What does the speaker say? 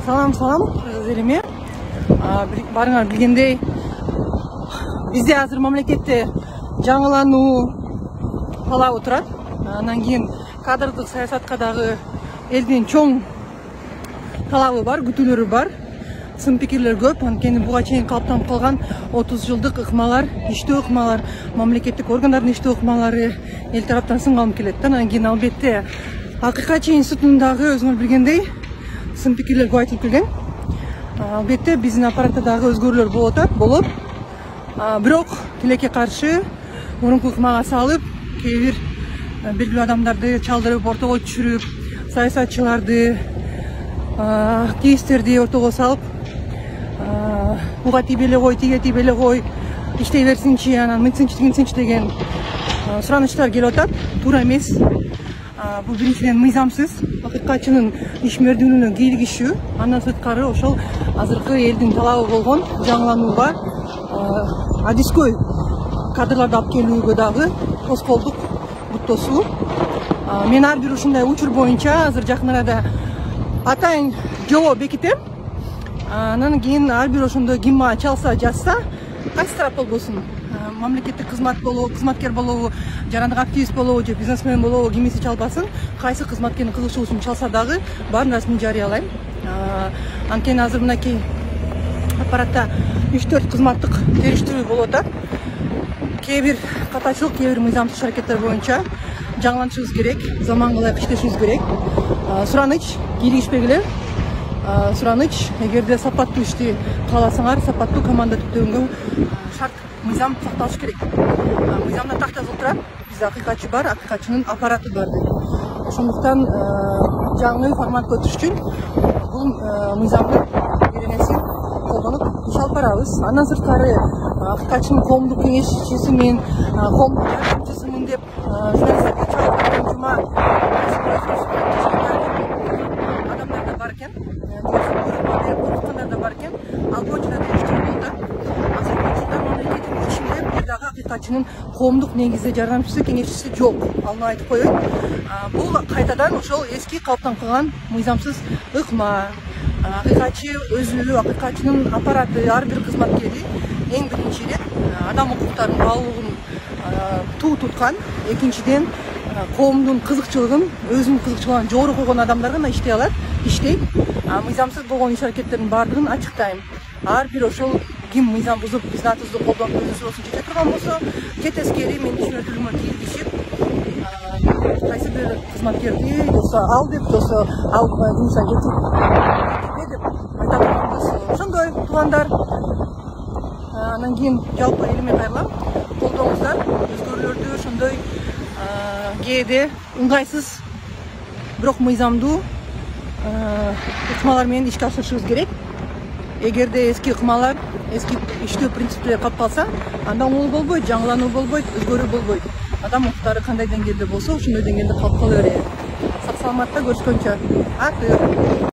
Салам, кыргыз элиме. Барыңар билгендей, бизде азыр мамлекетте жаңылануу талабы турат. Анан кийин кадрдык саясатка дагы элдин чоң талабы бар, күтүүлөрү бар. Сын пикирлер көп. Анткени буга чейин калыптанып калган 30 жылдык ыкмалар, иштөө ыкмалар, мамлекеттик органдардын иштөө ыкмалары эл тараптан сынга алынып келет. Анан кийин албетте Акыйкатчы институтундагы өзүңөр билгендей сын пикирлер көп айтылып келген. Албетте биздин аппаратта дагы өзгөрүүлөр болот. Бирок тилекке каршы мурунку ыкмага салып, кээ бир белгилүү адамдарды чалдырып, ортого түшүрүп, саясатчыларды, активисттерди ортого салып, буга тийбей эле кой, тиге тийбей эле кой, иштей берсинчи, анан мынтсынчы тигинтсинчи деген суранычтар келип атат. Туура эмес. Бул биринчиден мыйзамсыз, акыйкатчынын ишмердүүлүгүнө кийлигишүү, андан сырткары ошол азыркы элдин талабы болгон жаңыланууга адискөй кадрларды алып келүүгө дагы тоскоолдук буттосуу. Мен ар бир ушундай учур боюнча азыр жакын арада атайын жобо бекитем. Анан кийин ар бир ошондой ким мага чалса, жазса, кайсы тарап болбосун, мамлекеттик кызматкер болобу, жарандык активист болобу, же бизнесмен болобу, кимиси чалбасын, кайсы кызматкердин кызыкчылыгын чалса дагы баарын расмий жарыялайм. Анткени азыр мынакей аппаратта 3-4 кызматтык териштирүү болуп атат. Кээ бир катачылык, кээ бир мыйзамсыз аракеттер боюнча жаңыланышыбыз керек, заманга ылайык иштешибиз керек. Сураныч кийлигишпегиле. Сураныч, эгерде сапаттуу ишти кааласаңар, сапаттуу команда түптөгөнгө шарт мыйзам сакталыш керек. Мыйзамда так жазылып турат, бизде акыйкатчы бар, акыйкатчынын аппараты бар. Ошондуктан жаңы форматка өтүш үчүн бул мыйзамдын эренесин колдонуп иш алып барабыз. Андан сырткары акыйкатчынын коомдук кеңешчиси мен коомдук жардамчысымын деп журналисттерге чалып жума адамдар да бар экен, коркуткандар да бар экен. Ал боюнча да териштирүү болду. Азыркы учурда мамлекеттин ичинде бир дагы акыйкатчынын коомдук негизде жардамчысы, кеңешчиси жок. Алына айтып коеюн. Бул кайтадан ошол эски калыптанып калган мыйзамсыз ыкма. Акыйкатчы өзү, акыйкатчынын аппараты, ар бир кызматкери эң биринчи ирет адам укуктарынын баалуулугун туу туткан. Экинчиден коомдун кызыкчылыгын, өзүнүн кызыкчылыгын жогору койгон адамдар гана иштей алат, иштейт. Мыйзамсыз болгон иш аракеттердин баардыгын ачыктайм. Ар бир ошол ким мыйзам бузуп, биздин атыбызды колдонуп, өзүн суроосун чече турган болсо, же тескери менин ишмердүүлүгүмө кийлигишип, кайсы бир кызматкерди болсо ал деп, болсо ал жумуштан кетип деп айта турганбыз. Ошондой туугандар. Анан кийин жалпы элиме кайрылам. Колдооңуздар, өзгөрүүлөрдү ошондой кээде ыңгайсыз, бирок мыйзамдуу ыкмалар менен ишке ашырышыбыз керек. Эгерде эски ыкмалар, эски иштөө принциптери калып калса, анда оңол болбойт, жаңылануу болбойт, өзгөрүү болбойт. Адам укуктары кандай деңгээлде болсо, ошондой деңгээлде калып кала берет. Сак саламатта көрүшкөнчө.